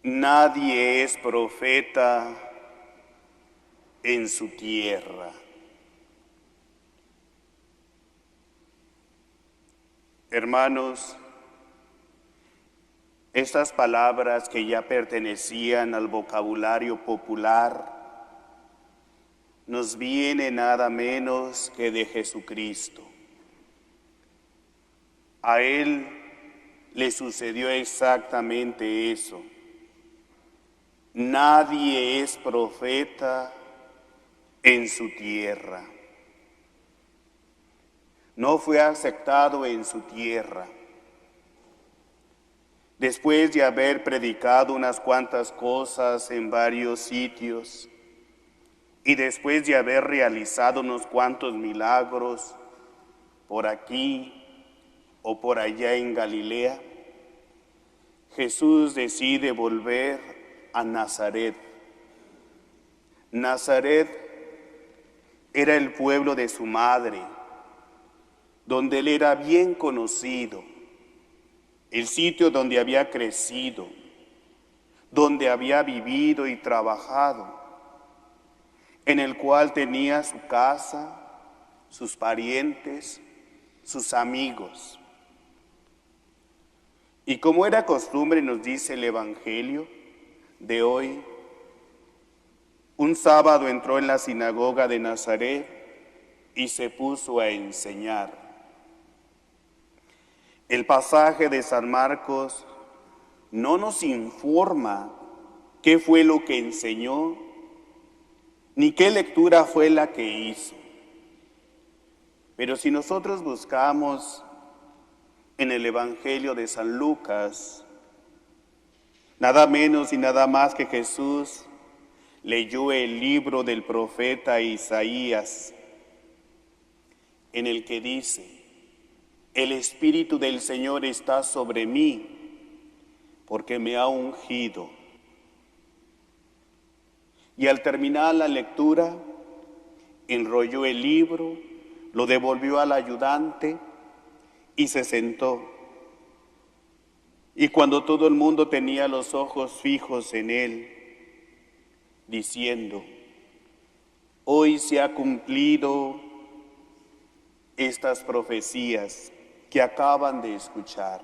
Nadie es profeta en su tierra. Hermanos, estas palabras que ya pertenecían al vocabulario popular nos vienen nada menos que de Jesucristo. A Él le sucedió exactamente eso. Nadie es profeta en su tierra. No fue aceptado en su tierra. Después de haber predicado unas cuantas cosas en varios sitios y después de haber realizado unos cuantos milagros por aquí o por allá en Galilea, Jesús decide volver a Nazaret. Nazaret era el pueblo de su madre, donde él era bien conocido, el sitio donde había crecido, donde había vivido y trabajado, en el cual tenía su casa, sus parientes, sus amigos. Y como era costumbre, nos dice el Evangelio de hoy, un sábado entró en la sinagoga de Nazaret y se puso a enseñar. El pasaje de San Marcos no nos informa qué fue lo que enseñó, ni qué lectura fue la que hizo. Pero si nosotros buscamos en el Evangelio de San Lucas, nada menos y nada más que Jesús leyó el libro del profeta Isaías, en el que dice: el Espíritu del Señor está sobre mí, porque me ha ungido. Y al terminar la lectura, enrolló el libro, lo devolvió al ayudante y se sentó. Y cuando todo el mundo tenía los ojos fijos en él, diciendo: hoy se ha cumplido estas profecías que acaban de escuchar.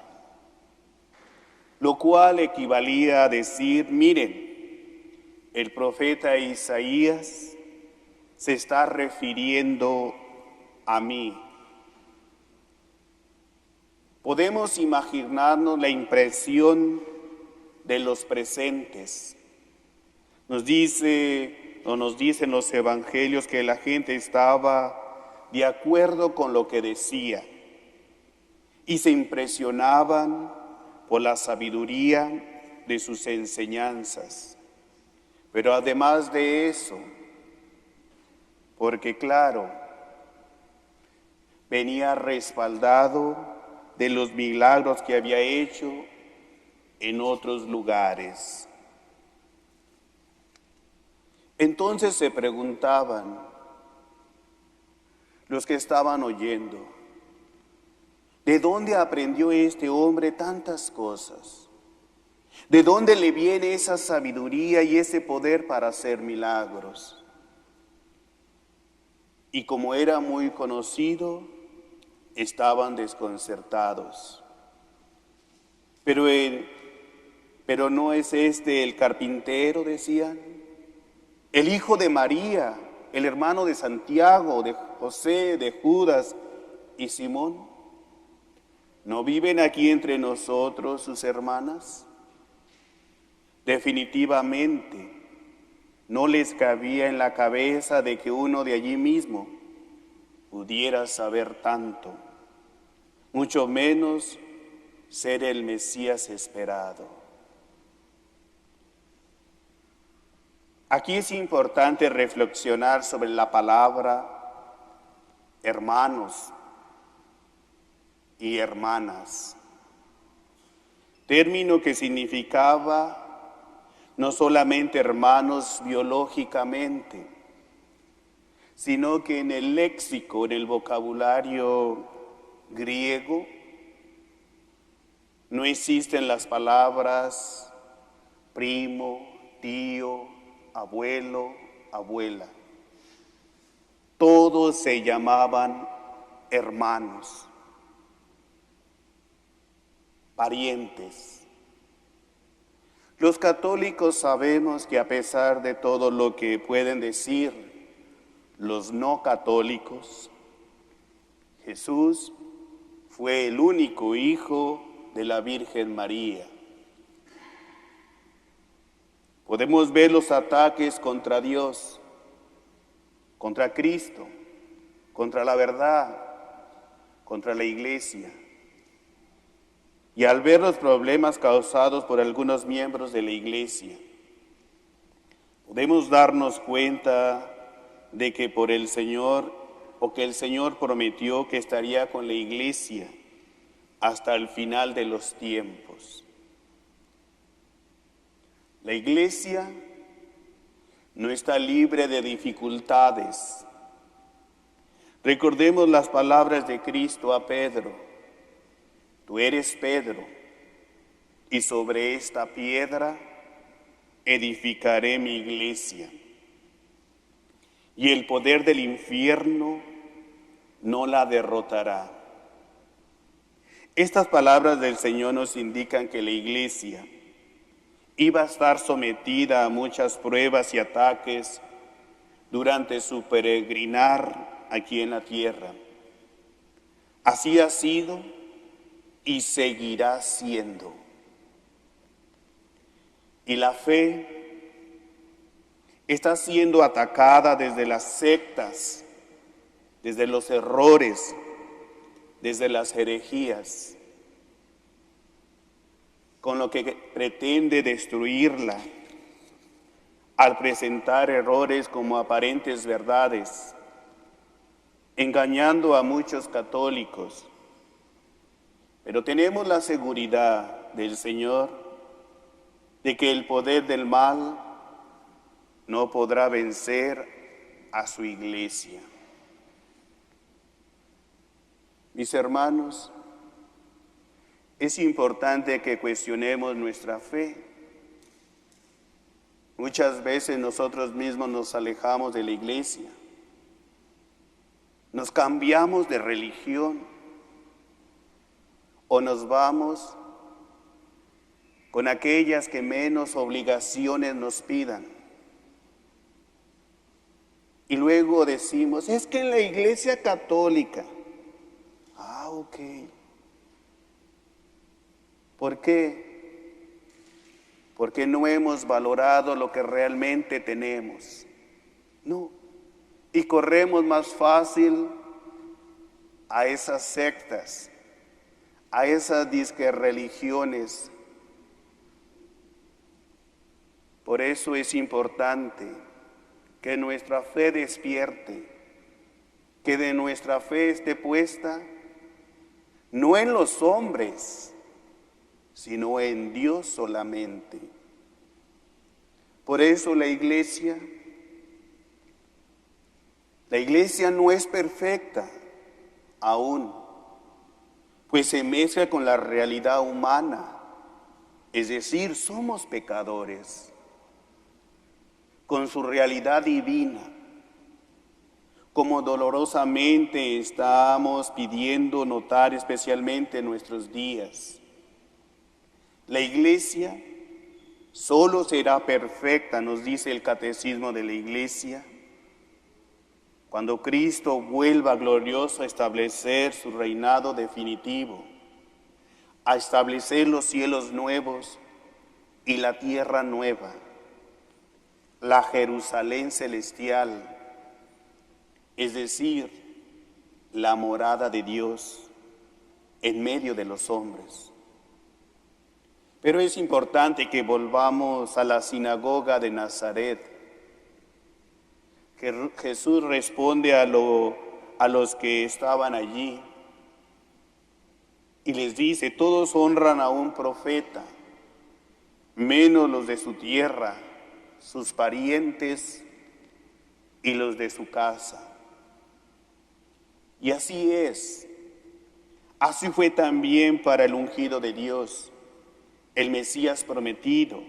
Lo cual equivalía a decir: miren, el profeta Isaías se está refiriendo a mí. Podemos imaginarnos la impresión de los presentes. Nos dicen los evangelios que la gente estaba de acuerdo con lo que decía y se impresionaban por la sabiduría de sus enseñanzas. Pero además de eso, porque claro, venía respaldado de los milagros que había hecho en otros lugares. Entonces se preguntaban los que estaban oyendo: ¿de dónde aprendió este hombre tantas cosas? ¿De dónde le viene esa sabiduría y ese poder para hacer milagros? Y como era muy conocido, estaban desconcertados. Pero no es este el carpintero, decían, el hijo de María, el hermano de Santiago, de José, de Judas y Simón. ¿No viven aquí entre nosotros sus hermanas? Definitivamente, no les cabía en la cabeza de que uno de allí mismo pudiera saber tanto, mucho menos ser el Mesías esperado. Aquí es importante reflexionar sobre la palabra hermanos y hermanas, término que significaba no solamente hermanos biológicamente, sino que en el léxico, en el vocabulario griego, no existen las palabras primo, tío, abuelo, abuela. Todos se llamaban hermanos, parientes. Los católicos sabemos que a pesar de todo lo que pueden decir los no católicos, Jesús fue el único hijo de la Virgen María. Podemos ver los ataques contra Dios, contra Cristo, contra la verdad, contra la Iglesia. Y al ver los problemas causados por algunos miembros de la Iglesia, podemos darnos cuenta de que por el Señor, o que el Señor prometió que estaría con la Iglesia hasta el final de los tiempos. La Iglesia no está libre de dificultades. Recordemos las palabras de Cristo a Pedro: tú eres Pedro, y sobre esta piedra edificaré mi iglesia, y el poder del infierno no la derrotará. Estas palabras del Señor nos indican que la iglesia iba a estar sometida a muchas pruebas y ataques durante su peregrinar aquí en la tierra. Así ha sido y seguirá siendo. Y la fe está siendo atacada desde las sectas, desde los errores, desde las herejías, con lo que pretende destruirla al presentar errores como aparentes verdades, engañando a muchos católicos. Pero tenemos la seguridad del Señor de que el poder del mal no podrá vencer a su iglesia. Mis hermanos, es importante que cuestionemos nuestra fe. Muchas veces nosotros mismos nos alejamos de la iglesia, nos cambiamos de religión o nos vamos con aquellas que menos obligaciones nos pidan. Y luego decimos, es que en la iglesia católica. Ok. ¿Por qué? Porque no hemos valorado lo que realmente tenemos. No. Y corremos más fácil a esas sectas, a esas disque religiones. Por eso es importante que nuestra fe despierte, que de nuestra fe esté puesta no en los hombres, sino en Dios solamente. Por eso la iglesia no es perfecta aún, pues se mezcla con la realidad humana, es decir, somos pecadores, con su realidad divina, como dolorosamente estamos pidiendo notar especialmente en nuestros días. La iglesia solo será perfecta, nos dice el Catecismo de la Iglesia, cuando Cristo vuelva glorioso a establecer su reinado definitivo, a establecer los cielos nuevos y la tierra nueva, la Jerusalén celestial, es decir, la morada de Dios en medio de los hombres. Pero es importante que volvamos a la sinagoga de Nazaret, que Jesús responde a los que estaban allí y les dice, todos honran a un profeta, menos los de su tierra, sus parientes y los de su casa. Y así es, así fue también para el ungido de Dios, el Mesías prometido,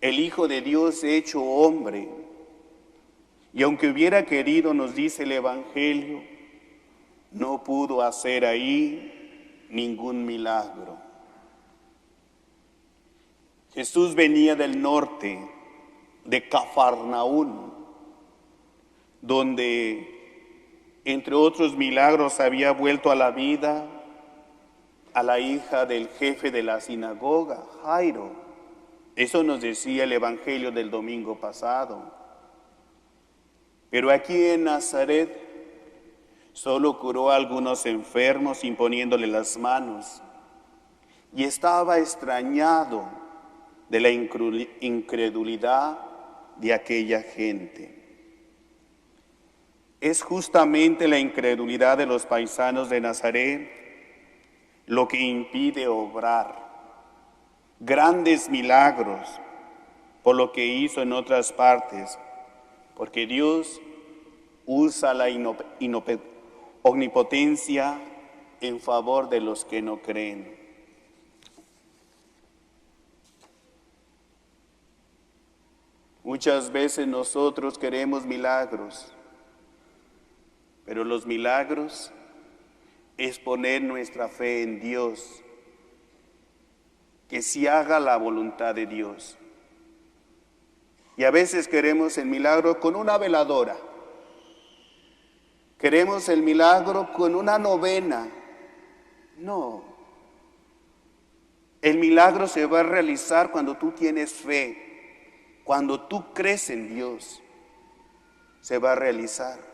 el Hijo de Dios hecho hombre. Y aunque hubiera querido, nos dice el Evangelio, no pudo hacer ahí ningún milagro. Jesús venía del norte, de Cafarnaún, donde, entre otros milagros, había vuelto a la vida a la hija del jefe de la sinagoga, Jairo. Eso nos decía el Evangelio del domingo pasado. Pero aquí en Nazaret solo curó a algunos enfermos imponiéndole las manos y estaba extrañado de la incredulidad de aquella gente. Es justamente la incredulidad de los paisanos de Nazaret lo que impide obrar grandes milagros por lo que hizo en otras partes, porque Dios usa la omnipotencia en favor de los que no creen. Muchas veces nosotros queremos milagros, pero los milagros es poner nuestra fe en Dios, que se haga la voluntad de Dios. Y a veces queremos el milagro con una veladora, queremos el milagro con una novena. No, el milagro se va a realizar cuando tú tienes fe, cuando tú crees en Dios, se va a realizar.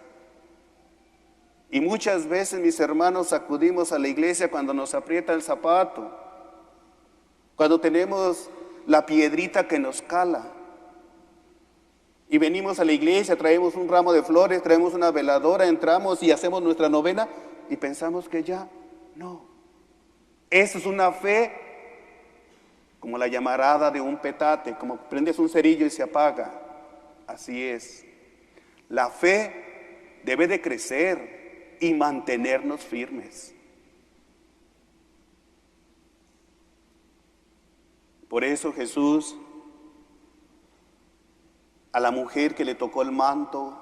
Y muchas veces, mis hermanos, acudimos a la iglesia cuando nos aprieta el zapato, cuando tenemos la piedrita que nos cala. Y venimos a la iglesia, traemos un ramo de flores, traemos una veladora, entramos y hacemos nuestra novena y pensamos que ya, no. Eso es una fe como la llamarada de un petate, como prendes un cerillo y se apaga. Así es. La fe debe de crecer y mantenernos firmes. Por eso Jesús, a la mujer que le tocó el manto,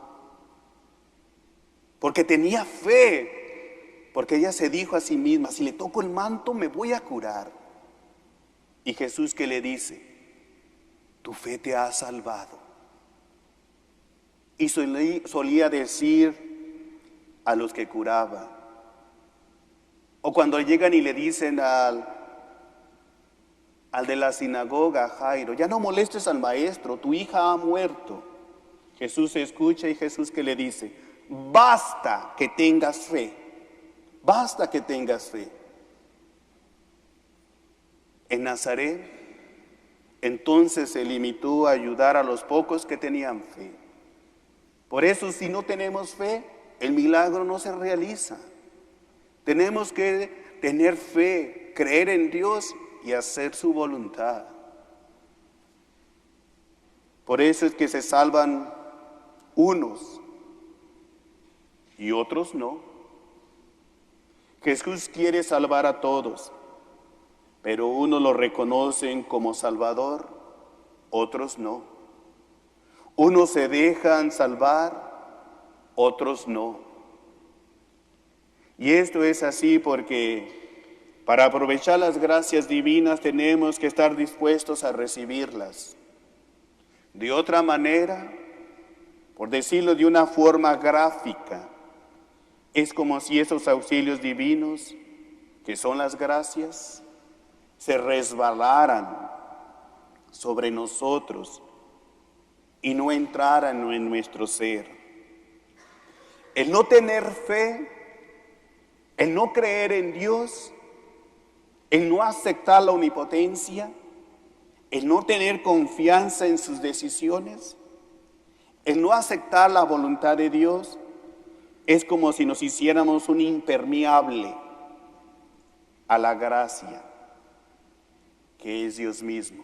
porque tenía fe, porque ella se dijo a sí misma, si le toco el manto me voy a curar. Y Jesús, ¿qué le dice? Tu fe te ha salvado. Y solía decir a los que curaba, o cuando llegan y le dicen al de la sinagoga, Jairo, ya no molestes al maestro, tu hija ha muerto. Jesús escucha y Jesús, ¿qué le dice? Basta que tengas fe, basta que tengas fe. En Nazaret, entonces se limitó a ayudar a los pocos que tenían fe. Por eso, si no tenemos fe, el milagro no se realiza. Tenemos que tener fe, creer en Dios y hacer su voluntad. Por eso es que se salvan unos y otros no. Jesús quiere salvar a todos, pero unos lo reconocen como Salvador, otros no. Unos se dejan salvar, otros no. Y esto es así porque para aprovechar las gracias divinas tenemos que estar dispuestos a recibirlas. De otra manera, por decirlo de una forma gráfica, es como si esos auxilios divinos, que son las gracias, se resbalaran sobre nosotros y no entraran en nuestro ser. El no tener fe, el no creer en Dios, el no aceptar la omnipotencia, el no tener confianza en sus decisiones, el no aceptar la voluntad de Dios, es como si nos hiciéramos un impermeable a la gracia, que es Dios mismo.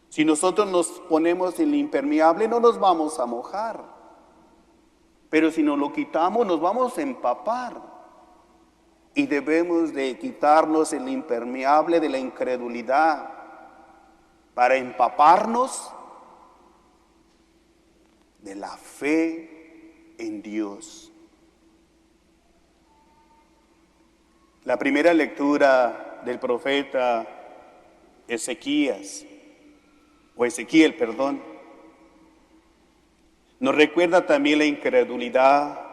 Si nosotros nos ponemos en el impermeable, no nos vamos a mojar, pero si nos lo quitamos, nos vamos a empapar. Y debemos de quitarnos el impermeable de la incredulidad, para empaparnos de la fe en Dios. La primera lectura del profeta Ezequiel, nos recuerda también la incredulidad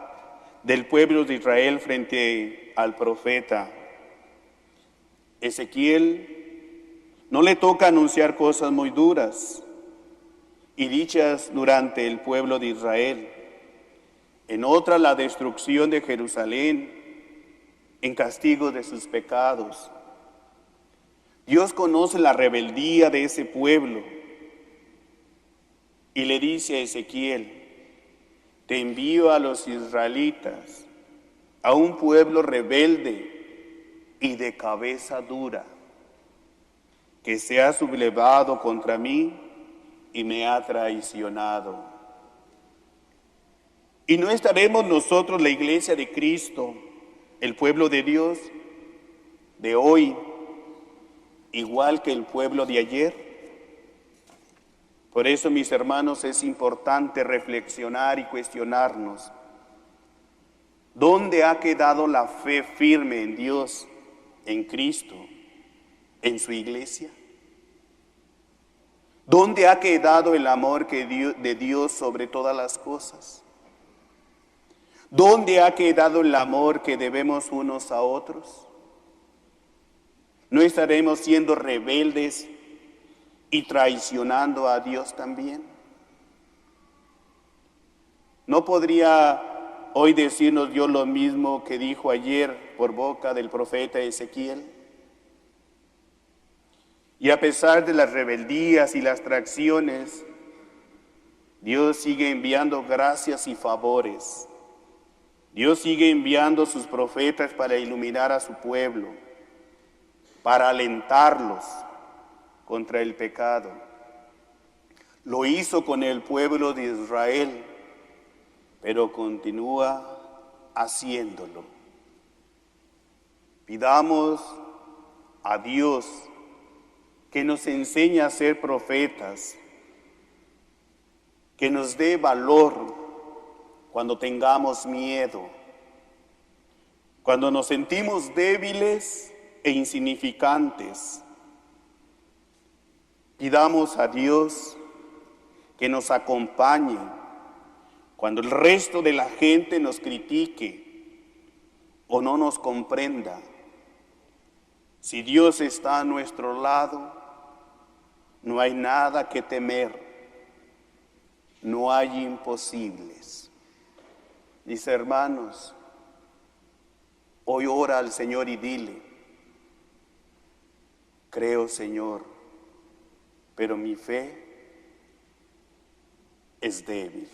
del pueblo de Israel frente al profeta. Ezequiel no le toca anunciar cosas muy duras y dichas durante el pueblo de Israel. En otra, la destrucción de Jerusalén en castigo de sus pecados. Dios conoce la rebeldía de ese pueblo y le dice a Ezequiel: te envío a los israelitas, a un pueblo rebelde y de cabeza dura, que se ha sublevado contra mí y me ha traicionado. ¿Y no estaremos nosotros, la iglesia de Cristo, el pueblo de Dios de hoy, igual que el pueblo de ayer? Por eso, mis hermanos, es importante reflexionar y cuestionarnos. ¿Dónde ha quedado la fe firme en Dios, en Cristo, en su iglesia? ¿Dónde ha quedado el amor de Dios sobre todas las cosas? ¿Dónde ha quedado el amor que debemos unos a otros? ¿No estaremos siendo rebeldes y traicionando a Dios también? ¿No podría hoy decirnos Dios lo mismo que dijo ayer por boca del profeta Ezequiel? Y a pesar de las rebeldías y las traiciones, Dios sigue enviando gracias y favores. Dios sigue enviando sus profetas para iluminar a su pueblo, para alentarlos contra el pecado. Lo hizo con el pueblo de Israel, pero continúa haciéndolo. Pidamos a Dios que nos enseñe a ser profetas, que nos dé valor cuando tengamos miedo, cuando nos sentimos débiles e insignificantes. Pidamos a Dios que nos acompañe cuando el resto de la gente nos critique o no nos comprenda. Si Dios está a nuestro lado, no hay nada que temer, no hay imposibles. Mis hermanos, hoy ora al Señor y dile: creo, Señor, pero mi fe es débil.